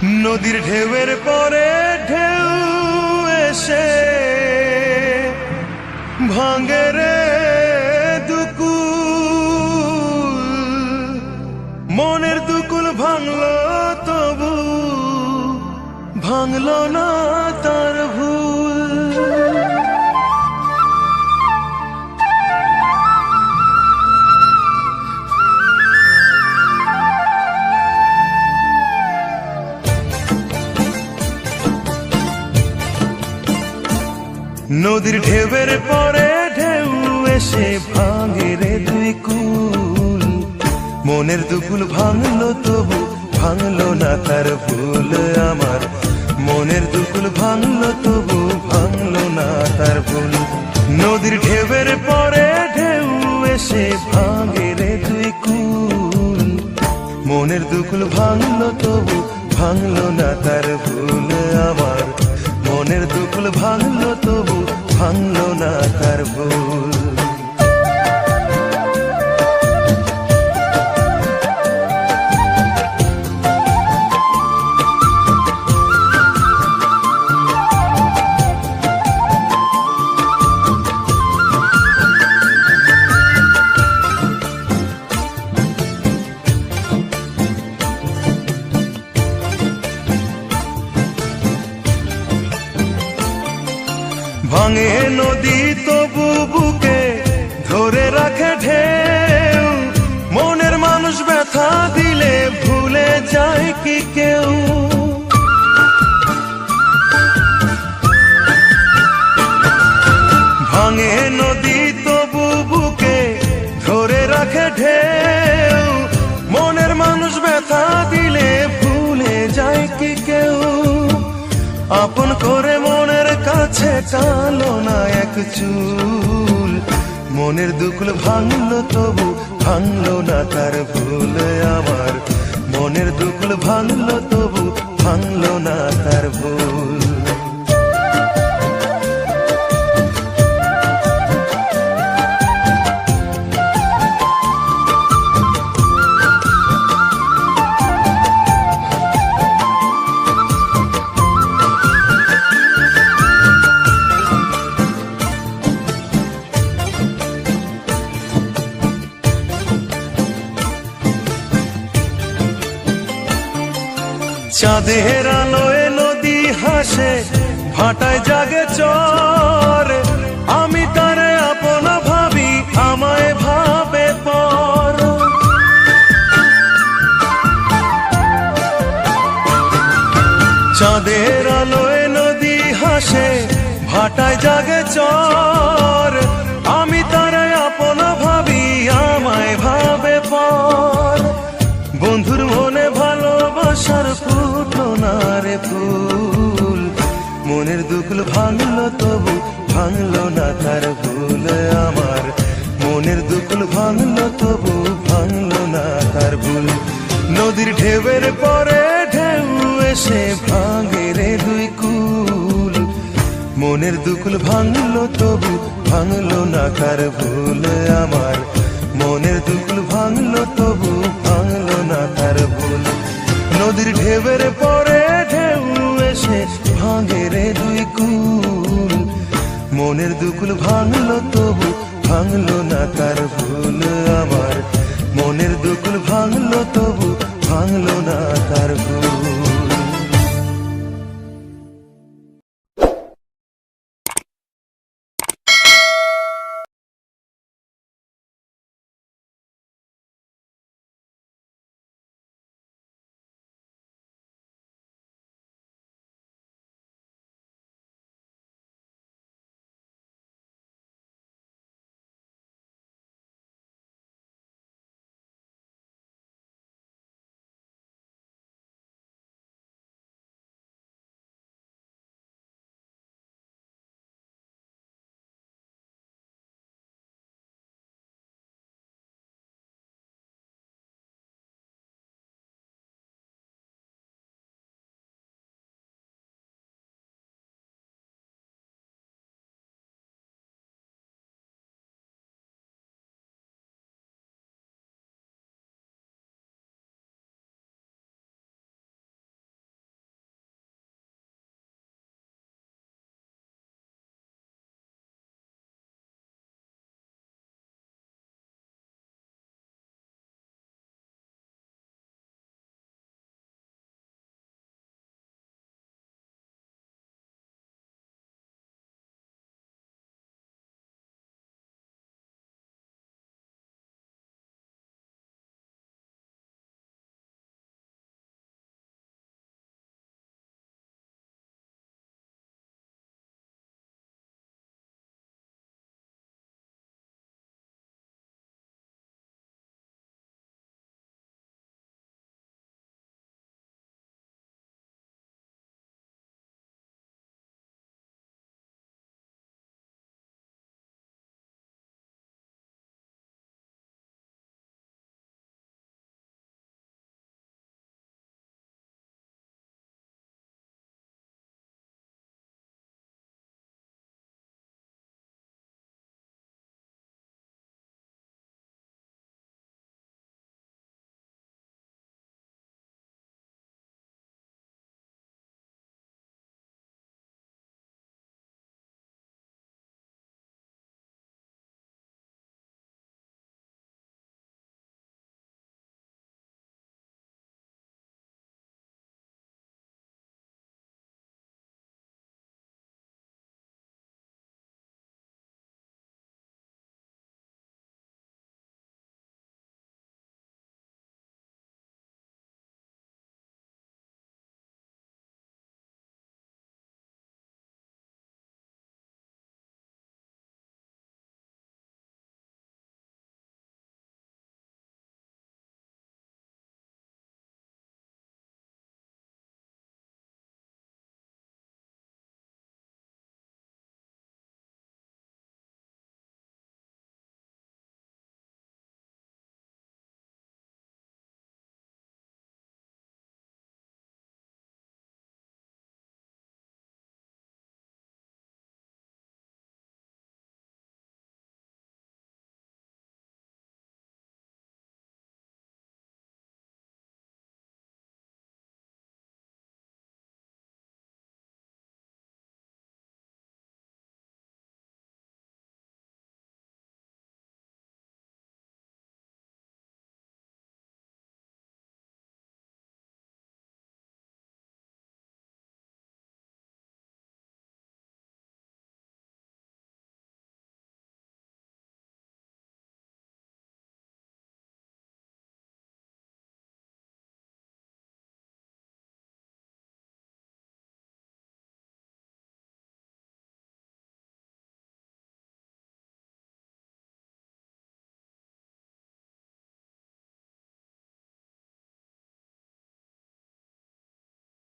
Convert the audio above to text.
নদীর ঢেউয়ের পরে ঢেউ এসে ভাঙে রে দুকুল, মনের দুকুল ভাঙলো তবু ভাঙলো না তার ভুল। নদীর ঢেউয়ের পরে ঢেউ এসে ভাঙে রে দুই কুল, মনের দুকুল ভাঙলো তবু ভাঙলো না তার ভুল। আমার মনের দুকুল ভাঙলো তবু ভাঙলো না তার ভুল। নদীর ঢেউয়ের পরে ঢেউ এসে ভাঙে রে দুই কুল, মনের দুকুল ভাঙলো তবু ভাঙলো না তার ভুল। আমার মনের দুকুল ভাঙলো তবু ভাঙলো না তার ভুল। ভাঙে নদী তবু বুকে ধরে রাখে ঢেউ, মনের মানুষ ব্যথা দিলে ভুলে যায় কি কেউ। ভাঙে নদী তবু বুকে ধরে রাখে ঢেউ, মনের মানুষ ব্যথা দিলে ভুলে যায় কি কেউ। আপন করে মনের কাছে কালো না এক চুল, মনের দুকুল ভাঙলো তবু ভাঙলো না তার ভুল। আমার মনের দুকুল ভাঙলো তবু ভাঙলো না তার ভুল। চাঁদের আলোয় নদী হাসে ভাটায় জাগে চর, আমি তারে আপনা ভাবি আমায় ভাবে পর। চাঁদের আলোয় নদী হাসে ভাটায় জাগে চর, আমি তারে আপনা ভাবি আমায় ভাবে পর। বন্ধুর মনে ভালোবাসার ফুটলো না রে ফুল, মনের দুকুল ভাঙলো তবু ভাঙলো না তার ভুল। আমার মনের দুকুল ভাঙলো তবু ভাঙলো না তার ভুল। নদীর ঢেউয়ের পরে ঢেউ এসে ভাঙে রে দুই কুল, মনের দুকুল ভাঙলো তবু ভাঙলো না তার ভুল। আমার মনের দুকুল ভাঙলো তবু ভাঙলো না তার ভুল। নদীর ঢেউয়ের পরে ঢেউ এসে ভাঙে রে দুই কুল, মনের দুকুল ভাঙলো তবু ভাঙলো না তার ভুল। আমার মনের দুকুল ভাঙলো তবু ভাঙলো না তার ভুল।